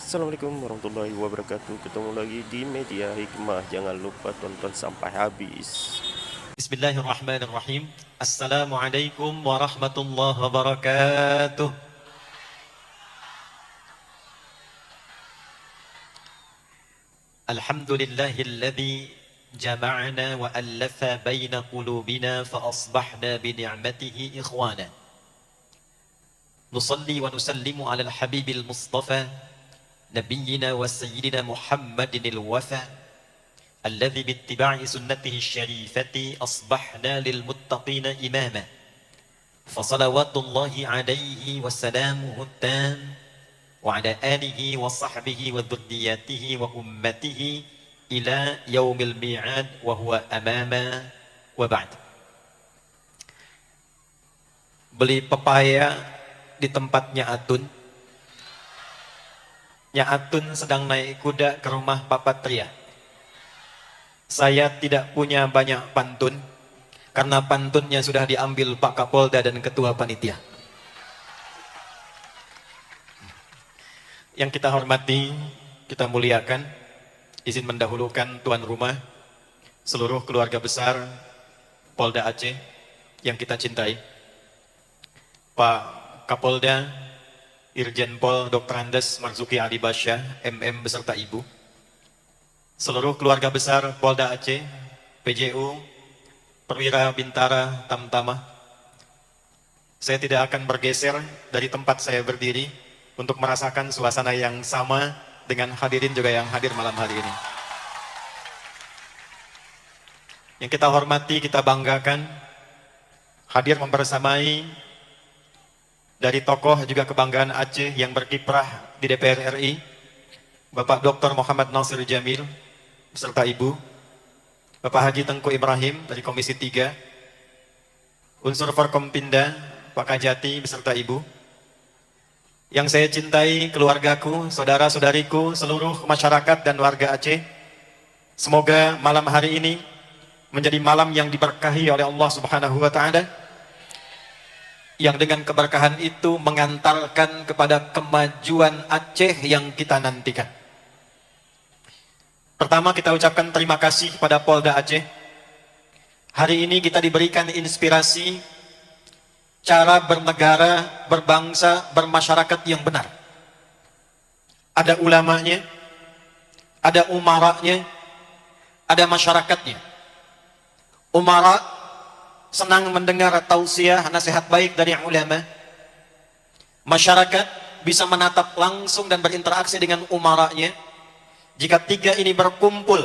Assalamualaikum warahmatullahi wabarakatuh. Ketemu lagi di Media Hikmah. Jangan lupa tonton sampai habis. Bismillahirrahmanirrahim. Assalamualaikum warahmatullahi wabarakatuh. Alhamdulillahilladzi jama'na wa allafa baina qulubina fa asbahna bi ni'matihi ikhwana. Nusalli wa nusallimu ala al-habibil mustafa nabiyyina wa sayyidina Muhammadin al-wafa الذي باتباع سنته الشريفة أصبحنا للمتقين إماما فصلوات الله عليه وسلامه التام وعلى آله وصحبه وذرياته وأمته إلى يوم الميعاد وهو أماما وبعد. Beli pepaya di tempatnya Atun. Nya Atun sedang naik kuda ke rumah Pak Patria. Saya tidak punya banyak pantun karena pantunnya sudah diambil Pak Kapolda dan Ketua Panitia. Yang kita hormati, kita muliakan, izin mendahulukan tuan rumah, seluruh keluarga besar Polda Aceh yang kita cintai, Pak Kapolda, Irjen Pol Dr. Andes Marzuki Ali Basyah, MM beserta Ibu, seluruh keluarga besar Polda Aceh, PJU, Perwira Bintara Tamtama. Saya tidak akan bergeser dari tempat saya berdiri untuk merasakan suasana yang sama dengan hadirin juga yang hadir malam hari ini. Yang kita hormati, kita banggakan, hadir membersamai dari tokoh juga kebanggaan Aceh yang berkiprah di DPR RI, Bapak Dr. Muhammad Nasir Jamil beserta Ibu, Bapak Haji Tengku Ibrahim dari Komisi 3, unsur Forkompinda, Pak Kajati beserta Ibu, yang saya cintai, keluargaku, saudara-saudariku, seluruh masyarakat dan warga Aceh. Semoga malam hari ini menjadi malam yang diberkahi oleh Allah Subhanahu wa Ta'ala, yang dengan keberkahan itu mengantarkan kepada kemajuan Aceh yang kita nantikan. Pertama, kita ucapkan terima kasih kepada Polda Aceh. Hari ini kita diberikan inspirasi cara bernegara, berbangsa, bermasyarakat yang benar. Ada ulamanya, ada umaranya, ada masyarakatnya. Umara senang mendengar tausiah, nasihat baik dari ulama. Masyarakat bisa menatap langsung dan berinteraksi dengan umaranya. Jika tiga ini berkumpul,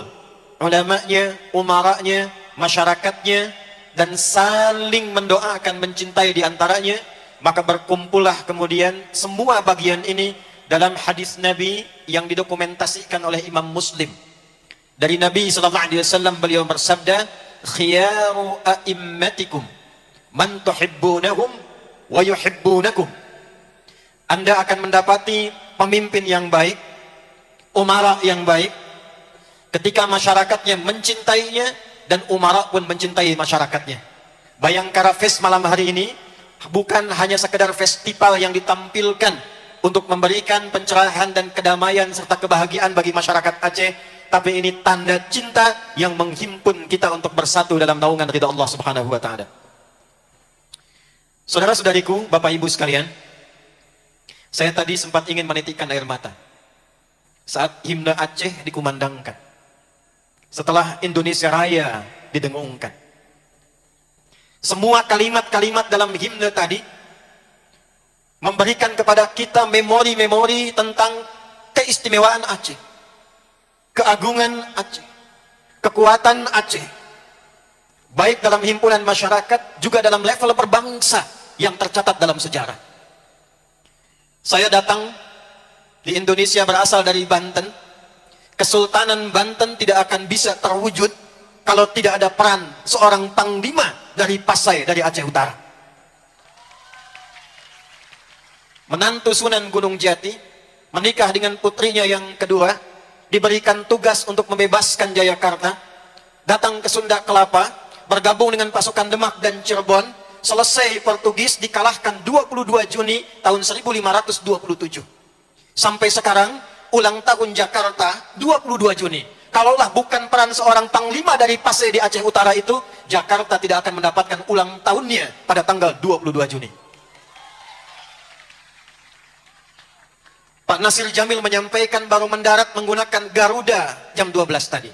ulamanya, umaranya, masyarakatnya, dan saling mendoakan, mencintai di antaranya, maka berkumpullah kemudian semua bagian ini dalam hadis Nabi yang didokumentasikan oleh Imam Muslim. Dari Nabi SAW beliau bersabda, khiyaru a'immatikum man tuhibbunahum wa yuhibbunakum. Anda akan mendapati pemimpin yang baik, umara yang baik, ketika masyarakatnya mencintainya dan umara pun mencintai masyarakatnya. Bayangkara Fest malam hari ini bukan hanya sekedar festival yang ditampilkan untuk memberikan pencerahan dan kedamaian serta kebahagiaan bagi masyarakat Aceh, tapi ini tanda cinta yang menghimpun kita untuk bersatu dalam naungan ridha Allah Subhanahu wa Ta'ala. Saudara-saudariku, Bapak Ibu sekalian, saya tadi sempat ingin menitikkan air mata saat himne Aceh dikumandangkan, setelah Indonesia Raya didengungkan. Semua kalimat-kalimat dalam himne tadi memberikan kepada kita memori-memori tentang keistimewaan Aceh, keagungan Aceh, kekuatan Aceh, baik dalam himpunan masyarakat juga dalam level berbangsa yang tercatat dalam sejarah. Saya datang di Indonesia berasal dari Banten. Kesultanan Banten tidak akan bisa terwujud kalau tidak ada peran seorang panglima dari Pasai, dari Aceh Utara. Menantu Sunan Gunung Jati menikah dengan putrinya yang kedua, diberikan tugas untuk membebaskan Jayakarta, datang ke Sunda Kelapa, bergabung dengan pasukan Demak dan Cirebon. Selesai Portugis, dikalahkan 22 Juni tahun 1527. Sampai sekarang ulang tahun Jakarta 22 Juni. Kalaulah bukan peran seorang panglima dari Pasai di Aceh Utara itu, Jakarta tidak akan mendapatkan ulang tahunnya pada tanggal 22 Juni. Pak Nasir Jamil menyampaikan baru mendarat menggunakan Garuda jam 12 tadi.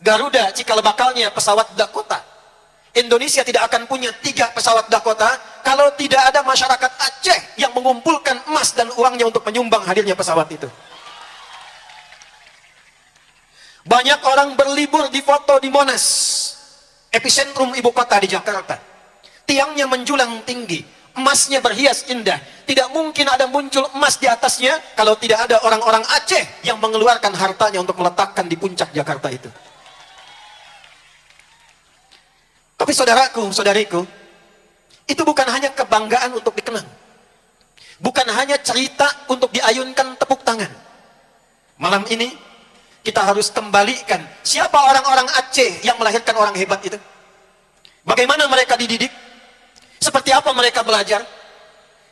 Garuda cikal bakalnya pesawat Dakota. Indonesia tidak akan punya 3 pesawat Dakota kalau tidak ada masyarakat Aceh yang mengumpulkan emas dan uangnya untuk menyumbang hadirnya pesawat itu. Banyak orang berlibur di foto di Monas, epicentrum ibu kota di Jakarta. Tiangnya menjulang tinggi, emasnya berhias indah. Tidak mungkin ada muncul emas di atasnya kalau tidak ada orang-orang Aceh yang mengeluarkan hartanya untuk meletakkan di puncak Jakarta itu. Tapi saudaraku, saudariku, itu bukan hanya kebanggaan untuk dikenang. Bukan hanya cerita untuk diayunkan tepuk tangan. Malam ini kita harus kembalikan siapa orang-orang Aceh yang melahirkan orang hebat itu. Bagaimana mereka dididik? Seperti apa mereka belajar?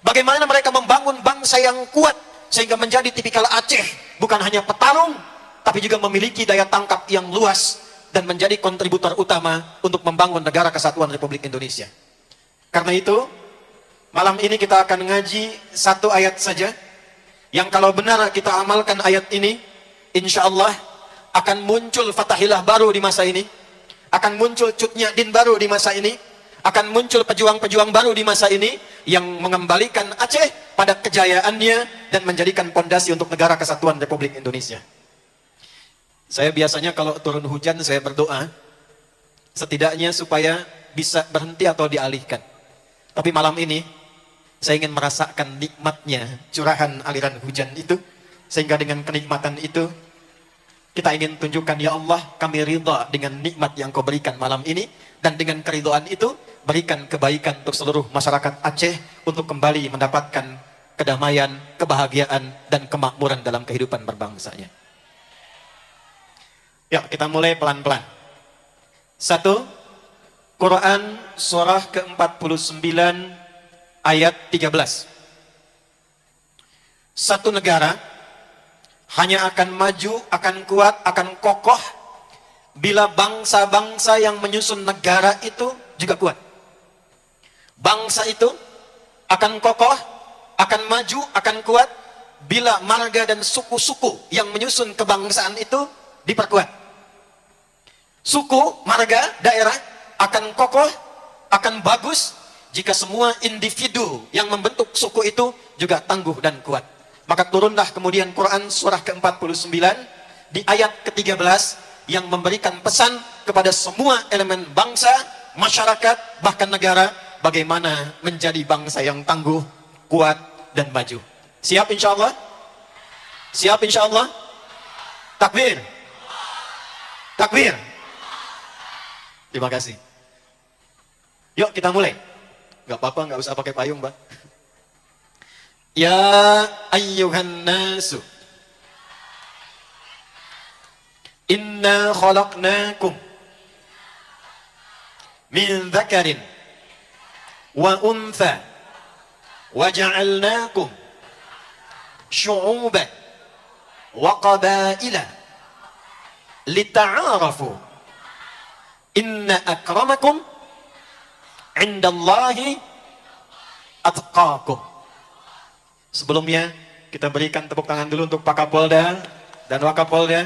Bagaimana mereka membangun bangsa yang kuat sehingga menjadi tipikal Aceh, bukan hanya petarung, tapi juga memiliki daya tangkap yang luas dan menjadi kontributor utama untuk membangun negara kesatuan Republik Indonesia. Karena itu, malam ini kita akan ngaji 1 ayat saja, yang kalau benar kita amalkan ayat ini, insya Allah akan muncul Fathahilah baru di masa ini, akan muncul Cut Nyak baru di masa ini, akan muncul pejuang-pejuang baru di masa ini yang mengembalikan Aceh pada kejayaannya dan menjadikan pondasi untuk negara kesatuan Republik Indonesia. Saya biasanya kalau turun hujan saya berdoa setidaknya supaya bisa berhenti atau dialihkan. Tapi malam ini saya ingin merasakan nikmatnya curahan aliran hujan itu, sehingga dengan kenikmatan itu kita ingin tunjukkan, ya Allah, kami ridha dengan nikmat yang kau berikan malam ini, dan dengan keridhaan itu berikan kebaikan untuk seluruh masyarakat Aceh untuk kembali mendapatkan kedamaian, kebahagiaan, dan kemakmuran dalam kehidupan berbangsanya. Ya, kita mulai pelan-pelan. 1, Quran surah ke-49 ayat 13. Satu negara hanya akan maju, akan kuat, akan kokoh bila bangsa-bangsa yang menyusun negara itu juga kuat. Bangsa itu akan kokoh, akan maju, akan kuat bila marga dan suku-suku yang menyusun kebangsaan itu diperkuat. Suku, marga, daerah akan kokoh, akan bagus jika semua individu yang membentuk suku itu juga tangguh dan kuat. Maka turunlah kemudian Quran surah ke-49 di ayat ke-13 yang memberikan pesan kepada semua elemen bangsa, masyarakat, bahkan negara, bagaimana menjadi bangsa yang tangguh, kuat, dan maju. Siap insya Allah? Siap insya Allah? Takbir! Takbir! Terima kasih. Yuk kita mulai. Gak apa-apa, gak usah pakai payung, Mbak. Ya ayyuhan nasu, inna khalaqnakum min dzakarin wa untha wa ja'alnakum syu'uban wa qabaila lita'arafu inna akramakum indallahi atqakum. Sebelumnya kita berikan tepuk tangan dulu untuk Pak Kapolda dan Wakapolda.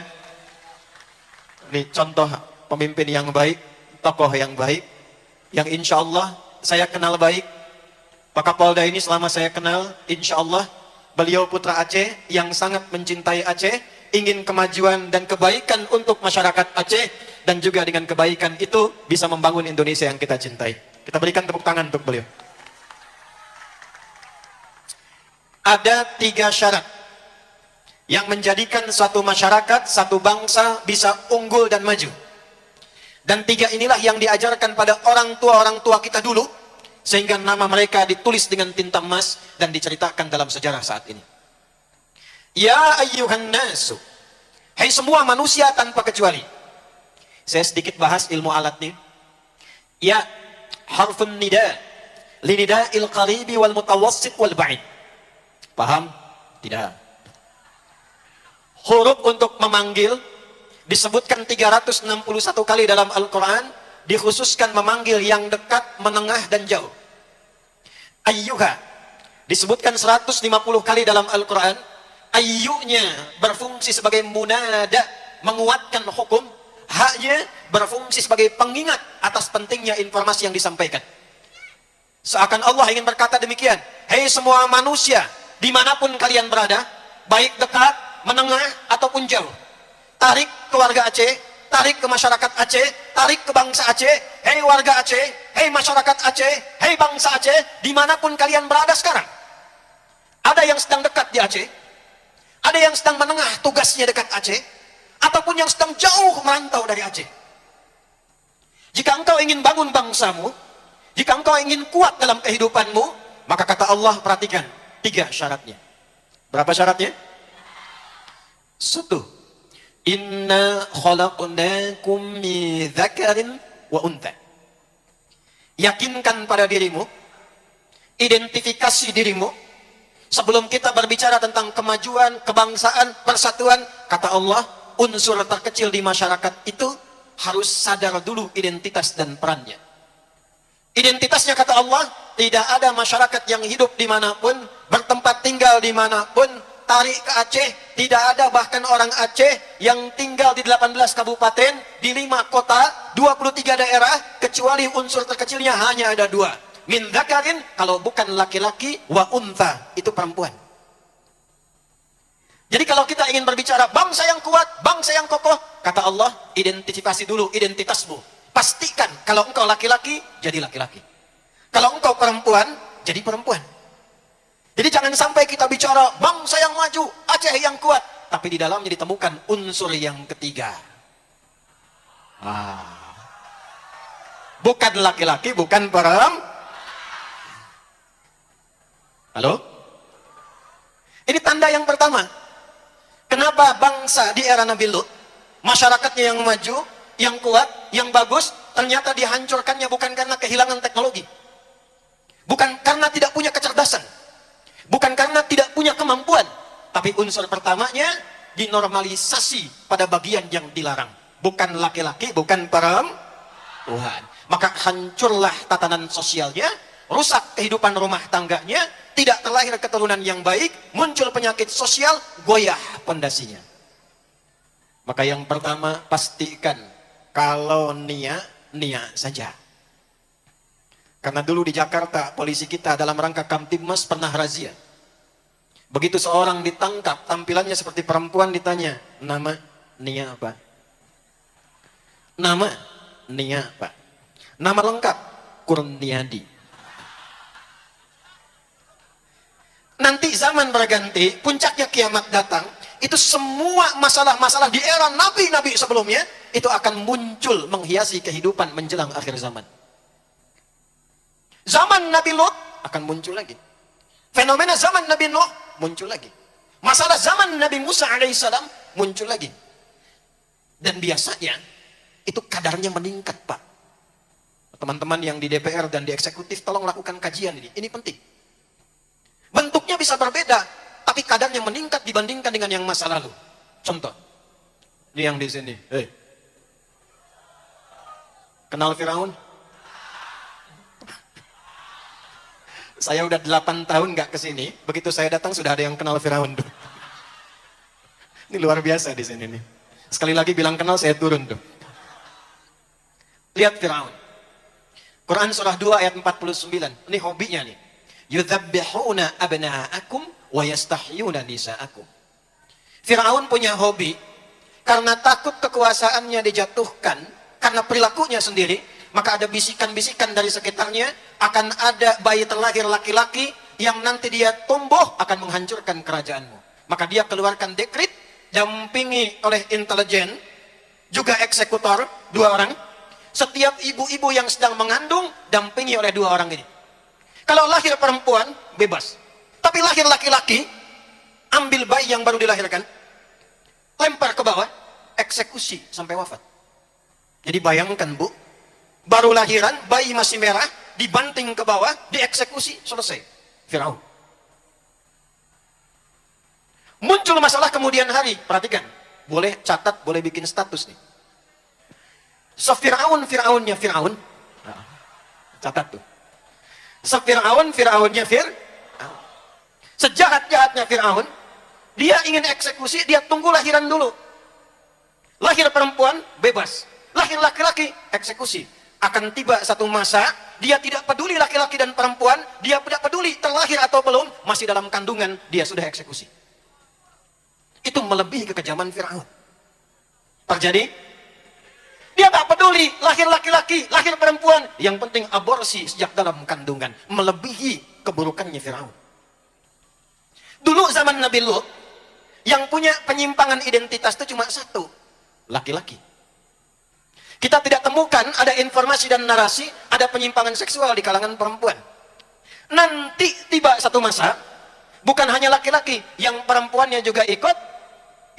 Ini contoh pemimpin yang baik, tokoh yang baik, yang insya Allah saya kenal baik. Pak Kapolda ini selama saya kenal, insya Allah beliau putra Aceh yang sangat mencintai Aceh, ingin kemajuan dan kebaikan untuk masyarakat Aceh, dan juga dengan kebaikan itu bisa membangun Indonesia yang kita cintai. Kita berikan tepuk tangan untuk beliau. Ada 3 syarat yang menjadikan suatu masyarakat, satu bangsa bisa unggul dan maju. Dan 3 inilah yang diajarkan pada orang tua kita dulu, sehingga nama mereka ditulis dengan tinta emas dan diceritakan dalam sejarah saat ini. Ya ayyuhan nasu, hai semua manusia tanpa kecuali. Saya sedikit bahas ilmu alatnya. Ya, harfun nida, linida'il qaribi wal mutawassit wal ba'id. Paham? Tidak. Huruf untuk memanggil disebutkan 361 kali dalam Al-Quran, dikhususkan memanggil yang dekat, menengah, dan jauh. Ayyuha disebutkan 150 kali dalam Al-Quran. Ayyunya berfungsi sebagai munada, menguatkan hukum. Haknya berfungsi sebagai pengingat atas pentingnya informasi yang disampaikan. Seakan Allah ingin berkata demikian, hei semua manusia, dimanapun kalian berada, baik dekat, menengah, ataupun jauh, tarik ke warga Aceh, tarik ke masyarakat Aceh, tarik ke bangsa Aceh. Hei warga Aceh, hei masyarakat Aceh, hei bangsa Aceh, dimanapun kalian berada sekarang. Ada yang sedang dekat di Aceh, ada yang sedang menengah tugasnya dekat Aceh, ataupun yang sedang jauh merantau dari Aceh. Jika engkau ingin bangun bangsamu, jika engkau ingin kuat dalam kehidupanmu, maka kata Allah, perhatikan 3 syaratnya. Berapa syaratnya? 1. Inna khalaqnakum min dzakarin wa untha. Yakinkan pada dirimu, identifikasi dirimu. Sebelum kita berbicara tentang kemajuan, kebangsaan, persatuan, kata Allah, unsur terkecil di masyarakat itu harus sadar dulu identitas dan perannya. Identitasnya kata Allah, tidak ada masyarakat yang hidup dimanapun, bertempat tinggal dimanapun, tarik ke Aceh, tidak ada bahkan orang Aceh yang tinggal di 18 kabupaten, di 5 kota, 23 daerah, kecuali unsur terkecilnya hanya ada 2. Min dzakarin, kalau bukan laki-laki, wa untha, itu perempuan. Jadi kalau kita ingin berbicara bangsa yang kuat, bangsa yang kokoh, kata Allah, identifikasi dulu identitasmu. Pastikan kalau engkau laki-laki, jadi laki-laki. Kalau engkau perempuan, jadi perempuan. Jadi jangan sampai kita bicara bangsa yang maju, Aceh yang kuat, tapi di dalamnya ditemukan unsur yang ketiga. Bukan laki-laki, bukan perempuan. Halo? Ini tanda yang pertama. Kenapa bangsa di era Nabi Lut, masyarakatnya yang maju, yang kuat, yang bagus, ternyata dihancurkannya bukan karena kehilangan teknologi. Bukan karena tidak punya kecerdasan. Bukan karena tidak punya kemampuan. Tapi unsur pertamanya, dinormalisasi pada bagian yang dilarang. Bukan laki-laki, bukan perempuan. Maka hancurlah tatanan sosialnya, rusak kehidupan rumah tangganya, tidak terlahir keturunan yang baik, muncul penyakit sosial, goyah pondasinya. Maka yang pertama, pastikan kalau nia saja. Karena dulu di Jakarta, polisi kita dalam rangka Kamtibmas pernah razia. Begitu seorang ditangkap, tampilannya seperti perempuan, ditanya, nama Nia apa? Nama Nia apa? Nama lengkap Kurniadi. Nanti zaman berganti, puncaknya kiamat datang, itu semua masalah-masalah di era nabi-nabi sebelumnya, itu akan muncul menghiasi kehidupan menjelang akhir zaman. Zaman Nabi Lut akan muncul lagi. Fenomena zaman Nabi Nuh muncul lagi. Masalah zaman Nabi Musa alaihissalam muncul lagi. Dan biasanya, itu kadarnya meningkat, Pak. Teman-teman yang di DPR dan di eksekutif, tolong lakukan kajian ini. Ini penting. Bentuknya bisa berbeda, tapi kadarnya meningkat dibandingkan dengan yang masa lalu. Contoh, ini yang di sini. Kenal Firaun? Saya udah 8 tahun nggak kesini. Begitu saya datang sudah ada yang kenal Firaun. Ini luar biasa di sini nih. Sekali lagi bilang kenal, saya turun tuh. Lihat Firaun. Quran surah 2 ayat 49. Ini hobinya nih. Yudzabbihuna abna'akum wa yastahyuna nisa'akum. Firaun punya hobi, karena takut kekuasaannya dijatuhkan, karena perilakunya sendiri, maka ada bisikan-bisikan dari sekitarnya, akan ada bayi terlahir laki-laki yang nanti dia tumbuh akan menghancurkan kerajaanmu. Maka dia keluarkan dekret, dampingi oleh intelijen, juga eksekutor, 2 orang. Setiap ibu-ibu yang sedang mengandung, dampingi oleh 2 orang ini. Kalau lahir perempuan, bebas. Tapi lahir laki-laki, ambil bayi yang baru dilahirkan, lempar ke bawah, eksekusi sampai wafat. Jadi bayangkan Bu, baru lahiran, bayi masih merah, dibanting ke bawah, dieksekusi, selesai. Firaun. Muncul masalah kemudian hari, perhatikan. Boleh catat, boleh bikin status nih. Fir'aunnya Fir'aun. Catat tuh. Fir'aunnya Fir'aun. Sejahat-jahatnya Fir'aun. Dia ingin eksekusi, dia tunggu lahiran dulu. Lahir perempuan, bebas. Lahir laki-laki, eksekusi. Akan tiba satu masa, dia tidak peduli laki-laki dan perempuan, dia tidak peduli terlahir atau belum, masih dalam kandungan, dia sudah eksekusi. Itu melebihi kekejaman Fir'aun. Terjadi, dia tak peduli lahir laki-laki, lahir perempuan, yang penting aborsi sejak dalam kandungan, melebihi keburukannya Fir'aun. Dulu zaman Nabi Lut, yang punya penyimpangan identitas itu cuma satu, laki-laki. Kita tidak temukan ada informasi dan narasi ada penyimpangan seksual di kalangan perempuan. Nanti tiba satu masa, bukan hanya laki-laki, yang perempuannya juga ikut,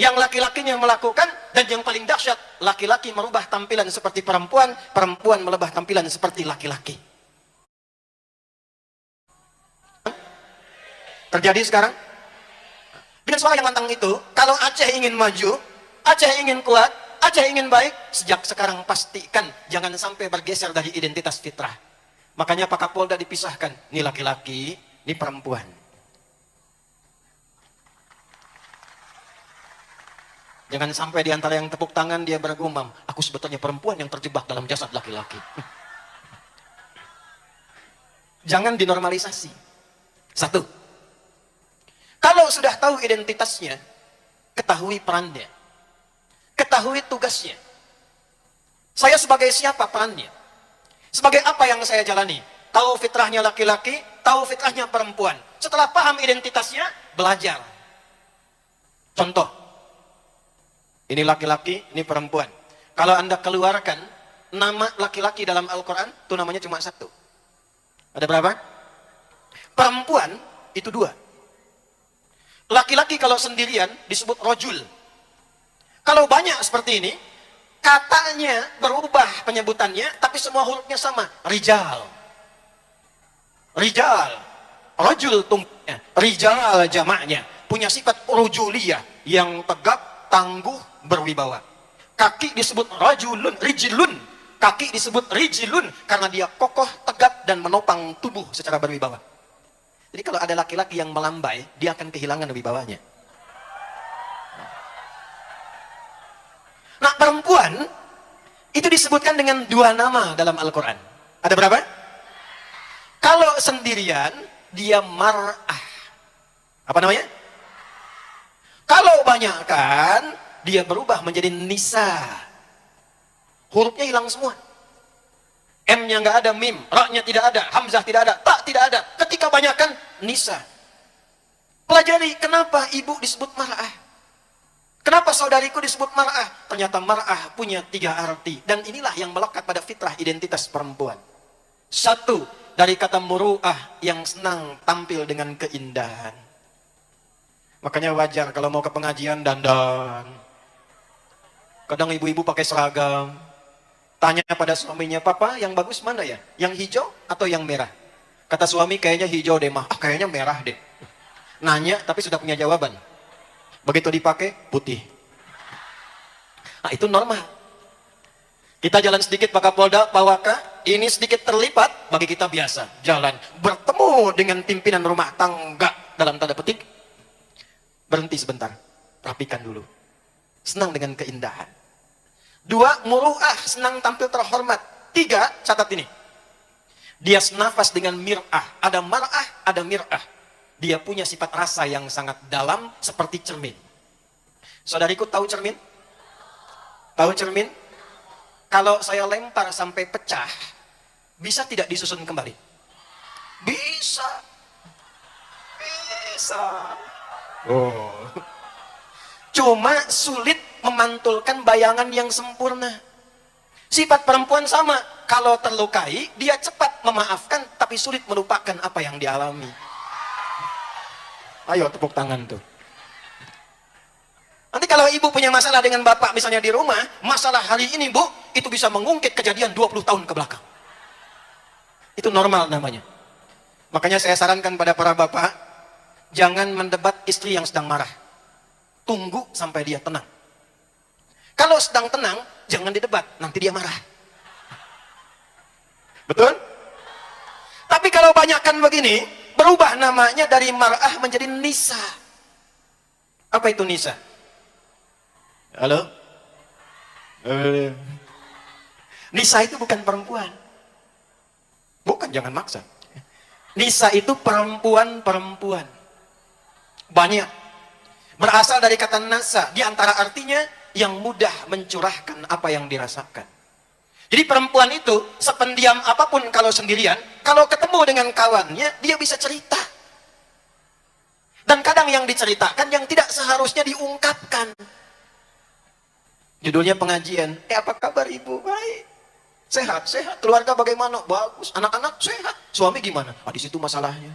yang laki-lakinya melakukan, dan yang paling dahsyat, laki-laki merubah tampilan seperti perempuan, perempuan merubah tampilan seperti laki-laki. Terjadi sekarang. Dengan suara yang lantang itu, kalau Aceh ingin maju, Aceh ingin kuat, Aceh ingin baik, sejak sekarang pastikan jangan sampai bergeser dari identitas fitrah. Makanya Pak Kapolda dipisahkan, ini laki-laki, ini perempuan. Jangan sampai di antara yang tepuk tangan dia bergumam, aku sebetulnya perempuan yang terjebak dalam jasad laki-laki. Jangan dinormalisasi. Satu, kalau sudah tahu identitasnya, ketahui perannya, ketahui tugasnya. Saya sebagai siapa perannya? Sebagai apa yang saya jalani? Tahu fitrahnya laki-laki, tahu fitrahnya perempuan. Setelah paham identitasnya, belajar. Contoh, ini laki-laki, ini perempuan. Kalau Anda keluarkan nama laki-laki dalam Al-Quran, itu namanya cuma satu. Ada berapa? Perempuan itu dua. Laki-laki kalau sendirian disebut rojul. Kalau banyak seperti ini, katanya berubah penyebutannya, tapi semua hurufnya sama. Rijal. Rijal. Rojul tunggunya. Rijal jamaknya. Punya sifat rujuliyah. Yang tegap, tangguh, berwibawa. Kaki disebut rajulun, rijilun. Kaki disebut rijilun karena dia kokoh, tegap, dan menopang tubuh secara berwibawa. Jadi kalau ada laki-laki yang melambai, dia akan kehilangan wibawanya. Nah, perempuan itu disebutkan dengan dua nama dalam Al-Quran. Ada berapa? Kalau sendirian, dia mar'ah. Apa namanya? Kalau banyakkan, dia berubah menjadi nisa. Hurufnya hilang semua. M-nya nggak ada, mim, ra-nya tidak ada, hamzah tidak ada, tak tidak ada. Ketika banyakkan, nisa. Pelajari kenapa ibu disebut mar'ah. Kenapa saudariku disebut mar'ah? Ternyata mar'ah punya tiga arti. Dan inilah yang melekat pada fitrah identitas perempuan. Satu, dari kata muru'ah, yang senang tampil dengan keindahan. Makanya wajar kalau mau ke pengajian dandan. Kadang ibu-ibu pakai seragam. Tanya pada suaminya, papa yang bagus mana ya? Yang hijau atau yang merah? Kata suami, kayaknya hijau deh mah. Kayaknya merah deh. Nanya tapi sudah punya jawaban. Begitu dipakai, putih. Nah, itu normal. Kita jalan sedikit Pak Kapolda, Pak Waka, ini sedikit terlipat, bagi kita biasa. Jalan, bertemu dengan pimpinan rumah tangga, dalam tanda petik, berhenti sebentar, rapikan dulu. Senang dengan keindahan. Dua, muru'ah, senang tampil terhormat. Tiga, catat ini. Dia senafas dengan mir'ah. Ada mar'ah, ada mir'ah. Dia punya sifat rasa yang sangat dalam seperti cermin. Saudariku tahu cermin? Tahu cermin? Kalau saya lempar sampai pecah, bisa tidak disusun kembali? Bisa. Bisa. Oh. Cuma sulit memantulkan bayangan yang sempurna. Sifat perempuan sama. Kalau terlukai, dia cepat memaafkan, tapi sulit melupakan apa yang dialami. Ayo tepuk tangan tuh. Nanti kalau ibu punya masalah dengan bapak misalnya di rumah, masalah hari ini bu, itu bisa mengungkit kejadian 20 tahun ke belakang. Itu normal namanya. Makanya saya sarankan pada para bapak, jangan mendebat istri yang sedang marah. Tunggu sampai dia tenang. Kalau sedang tenang, jangan didebat, nanti dia marah. Betul? Tapi kalau banyakkan begini, berubah namanya dari mar'ah menjadi nisa. Apa itu nisa? Halo? Nisa itu bukan perempuan. Bukan, jangan maksa. Nisa itu perempuan-perempuan. Banyak. Berasal dari kata nasa. Di antara artinya, yang mudah mencurahkan apa yang dirasakan. Jadi perempuan itu, sependiam apapun kalau sendirian, kalau ketemu dengan kawannya, dia bisa cerita. Dan kadang yang diceritakan, yang tidak seharusnya diungkapkan. Judulnya pengajian. Apa kabar ibu? Baik. Sehat, sehat. Keluarga bagaimana? Bagus. Anak-anak sehat. Suami gimana? Di situ masalahnya.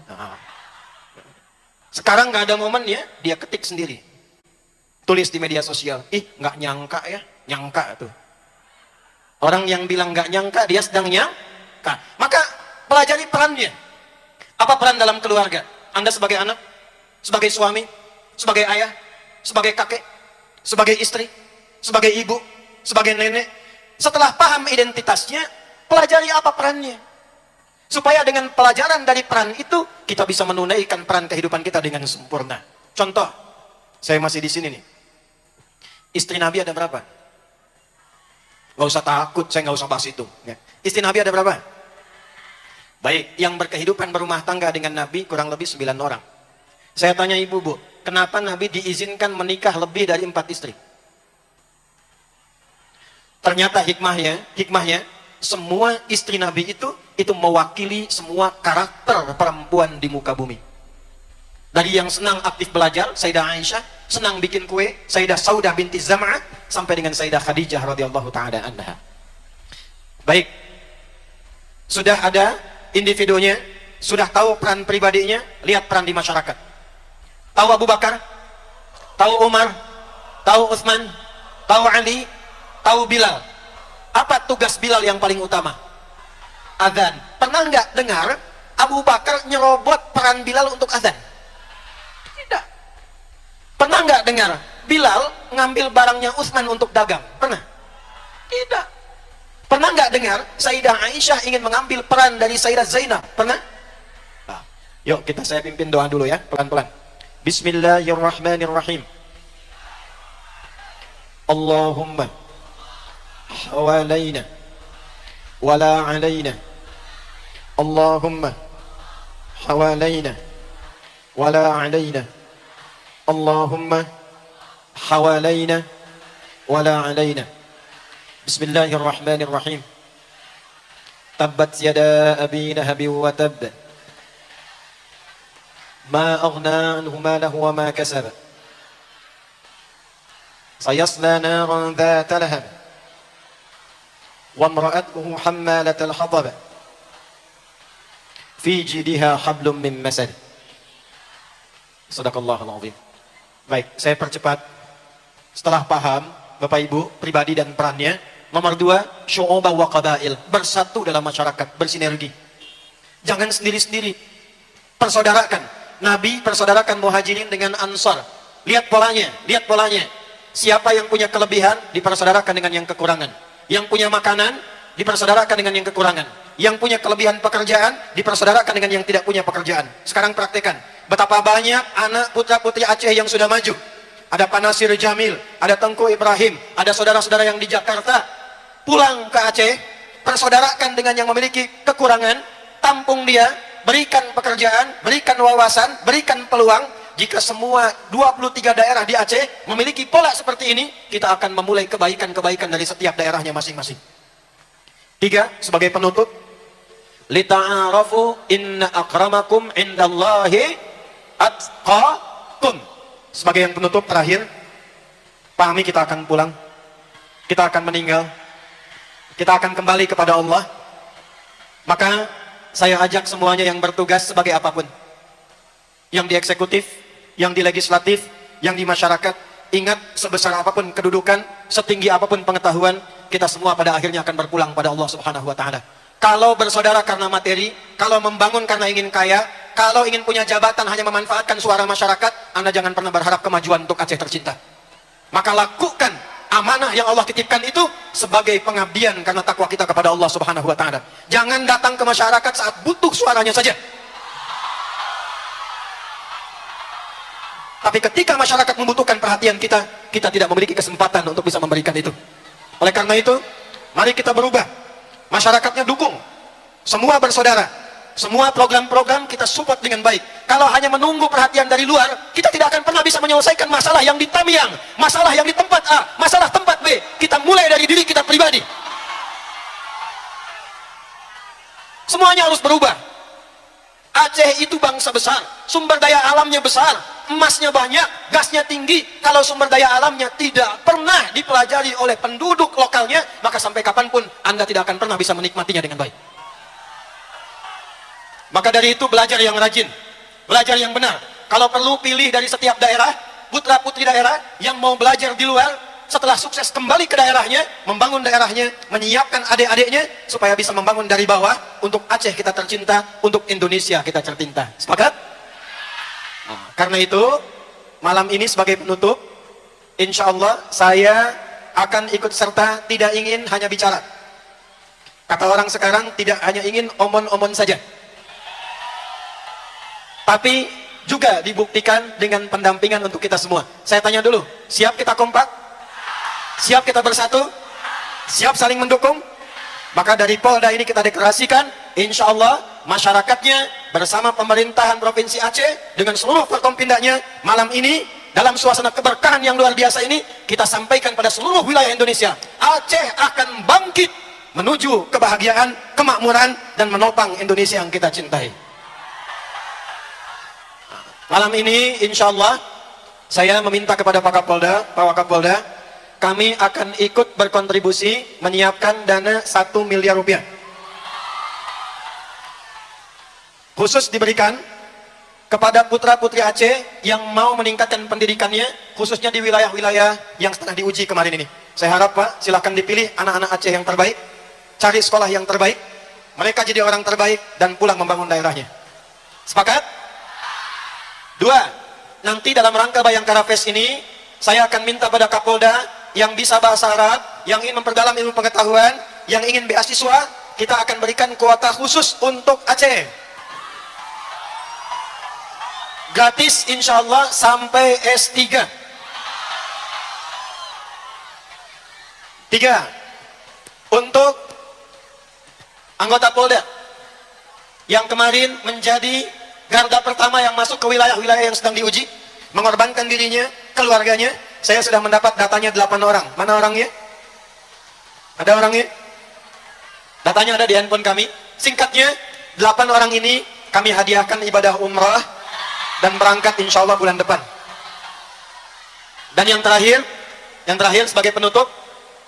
Sekarang nggak ada momennya, dia ketik sendiri. Tulis di media sosial. Nggak nyangka ya. Nyangka tuh. Orang yang bilang nggak nyangka, dia sedang nyangka. Maka pelajari perannya. Apa peran dalam keluarga? Anda sebagai anak, sebagai suami, sebagai ayah, sebagai kakek, sebagai istri, sebagai ibu, sebagai nenek. Setelah paham identitasnya, pelajari apa perannya. Supaya dengan pelajaran dari peran itu, kita bisa menunaikan peran kehidupan kita dengan sempurna. Contoh, saya masih di sini nih. Istri Nabi ada berapa? Gak usah takut, saya gak usah bahas itu. Istri Nabi ada berapa? Baik, yang berkehidupan berumah tangga dengan Nabi kurang lebih 9 orang. Saya tanya ibu, bu, kenapa Nabi diizinkan menikah lebih dari 4 istri? Ternyata hikmahnya, semua istri Nabi itu mewakili semua karakter perempuan di muka bumi. Dari yang senang aktif belajar, Sayyidah Aisyah, senang bikin kue, Sayyidah Saudah binti Zam'ah, sampai dengan Sayyidah Khadijah radhiyallahu ta'ala anha. Baik, sudah ada individunya, sudah tahu peran pribadinya, lihat peran di masyarakat. Tahu Abu Bakar, tahu Umar, tahu Utsman, tahu Ali, tahu Bilal. Apa tugas Bilal yang paling utama? Adzan. Pernah nggak dengar Abu Bakar nyerobot peran Bilal untuk adzan? Tidak. Pernah nggak dengar Bilal ngambil barangnya Utsman untuk dagang? Pernah? Tidak. Pernah nggak dengar Sayyidah Aisyah ingin mengambil peran dari Sayyidah Zainab? Pernah? Nah, yuk saya pimpin doa dulu ya, pelan-pelan. Bismillahirrahmanirrahim. Allahumma hawalaina wala alaina. Allahumma hawalaina wala alaina. Allahumma hawalaina wala alaina. Bismillahirrahmanirrahim. Tabbat yada abi lahab wa tabb. Ma aghna anhu malahu wa ma kasab. Sayasla naran dhata lahab. Wa imra'atuhu hammalatal hatab. Fi jidha hablum min masad. Shadaqallahul azim. Baik, saya percepat. Setelah paham Bapak Ibu pribadi dan perannya, nomor 2, syu'ubah wa qabail, bersatu dalam masyarakat, bersinergi. Jangan sendiri-sendiri. Persaudarakan. Nabi persaudarakan Muhajirin dengan Ansar. Lihat polanya. Siapa yang punya kelebihan dipersaudarakan dengan yang kekurangan. Yang punya makanan dipersaudarakan dengan yang kekurangan. Yang punya kelebihan pekerjaan dipersaudarakan dengan yang tidak punya pekerjaan. Sekarang praktekan. Betapa banyak anak putra-putri Aceh yang sudah maju. Ada Pak Nasir Jamil, ada Tengku Ibrahim, ada saudara-saudara yang di Jakarta. Pulang ke Aceh, persaudarakan dengan yang memiliki kekurangan, tampung dia, berikan pekerjaan, berikan wawasan, berikan peluang. Jika semua 23 daerah di Aceh memiliki pola seperti ini, kita akan memulai kebaikan-kebaikan dari setiap daerahnya masing-masing. 3, sebagai penutup, lita'arafu inna akramakum indallahi atqakum. Sebagai yang penutup terakhir, pahami kita akan pulang, kita akan meninggal, kita akan kembali kepada Allah. Maka saya ajak semuanya yang bertugas sebagai apapun, yang di eksekutif, yang di legislatif, yang di masyarakat, ingat sebesar apapun kedudukan, setinggi apapun pengetahuan, kita semua pada akhirnya akan berpulang pada Allah Subhanahu wa ta'ala. Kalau bersaudara karena materi, kalau membangun karena ingin kaya, kalau ingin punya jabatan hanya memanfaatkan suara masyarakat, Anda jangan pernah berharap kemajuan untuk Aceh tercinta. Maka lakukan amanah yang Allah titipkan itu sebagai pengabdian karena takwa kita kepada Allah Subhanahu wa taala. Jangan datang ke masyarakat saat butuh suaranya saja. Tapi ketika masyarakat membutuhkan perhatian kita, kita tidak memiliki kesempatan untuk bisa memberikan itu. Oleh karena itu, mari kita berubah. Masyarakatnya dukung. Semua bersaudara. Semua program-program kita support dengan baik. Kalau hanya menunggu perhatian dari luar, kita tidak akan pernah bisa menyelesaikan masalah yang di Tamiang, masalah yang di tempat A, masalah tempat B. Kita mulai dari diri kita pribadi. Semuanya harus berubah. Aceh itu bangsa besar, sumber daya alamnya besar, emasnya banyak, gasnya tinggi. Kalau sumber daya alamnya tidak pernah dipelajari oleh penduduk lokalnya, maka sampai kapanpun Anda tidak akan pernah bisa menikmatinya dengan baik. Maka dari itu belajar yang rajin, belajar yang benar. Kalau perlu pilih dari setiap daerah, putra-putri daerah yang mau belajar di luar, setelah sukses kembali ke daerahnya, membangun daerahnya, menyiapkan adik-adiknya, supaya bisa membangun dari bawah, untuk Aceh kita tercinta, untuk Indonesia kita tercinta. Sepakat? Karena itu, malam ini sebagai penutup, insya Allah saya akan ikut serta, tidak ingin hanya bicara. Kata orang sekarang, tidak hanya ingin omon-omon saja, tapi juga dibuktikan dengan pendampingan untuk kita semua. Saya tanya dulu, siap kita kompak? Siap kita bersatu? Siap saling mendukung? Maka dari Polda ini kita deklarasikan, insya Allah masyarakatnya bersama pemerintahan Provinsi Aceh dengan seluruh forkompindanya, malam ini dalam suasana keberkahan yang luar biasa ini, kita sampaikan pada seluruh wilayah Indonesia, Aceh akan bangkit menuju kebahagiaan, kemakmuran, dan menopang Indonesia yang kita cintai. Malam ini insya Allah saya meminta kepada Pak Wakapolda, kami akan ikut berkontribusi menyiapkan dana 1 miliar rupiah. Khusus diberikan kepada putra-putri Aceh yang mau meningkatkan pendidikannya, khususnya di wilayah-wilayah yang sedang diuji kemarin ini. Saya harap Pak, silakan dipilih anak-anak Aceh yang terbaik, cari sekolah yang terbaik, mereka jadi orang terbaik dan pulang membangun daerahnya. Sepakat? 2. Nanti dalam rangka Bayangkara Fest ini, saya akan minta pada Kapolda yang bisa bahasa Arab, yang ingin memperdalam ilmu pengetahuan, yang ingin beasiswa, kita akan berikan kuota khusus untuk Aceh. Gratis insya Allah sampai S3. 3. Untuk anggota Polda yang kemarin menjadi garda pertama yang masuk ke wilayah-wilayah yang sedang diuji, mengorbankan dirinya, keluarganya. Saya sudah mendapat datanya 8 orang. Mana orangnya? Ada orangnya? Datanya ada di handphone kami. Singkatnya, 8 orang ini kami hadiahkan ibadah umrah dan berangkat insya Allah bulan depan. Dan yang terakhir sebagai penutup,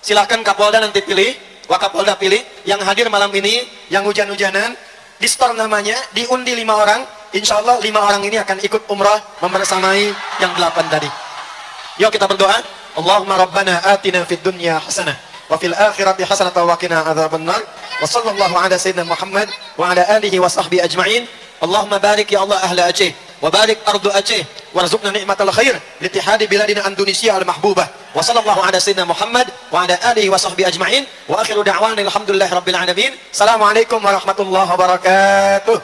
silahkan Kapolda nanti pilih, Wakapolda pilih, yang hadir malam ini, yang hujan-hujanan, di store namanya, diundi 5 orang, insya Allah 5 orang ini akan ikut umrah membersamai yang 8 tadi. Yuk kita berdoa. Allahumma rabbana atina fid dunya hasanah wa fil akhirati hasanah wa qina adzabannar. Wa sallallahu ala sayyidina Muhammad wa ala alihi wa sahbihi ajma'in. Allahumma barik ya Allah ahla Aceh wa barik ardu Aceh warzuqna ni'matal khair litihadi biladina Indonesia al-mahbubah. Wa sallallahu ala sayyidina Muhammad wa ala alihi wa sahbihi ajma'in. Wa akhiru da'wana alhamdulillahi rabbil alamin. Assalamualaikum warahmatullahi wabarakatuh.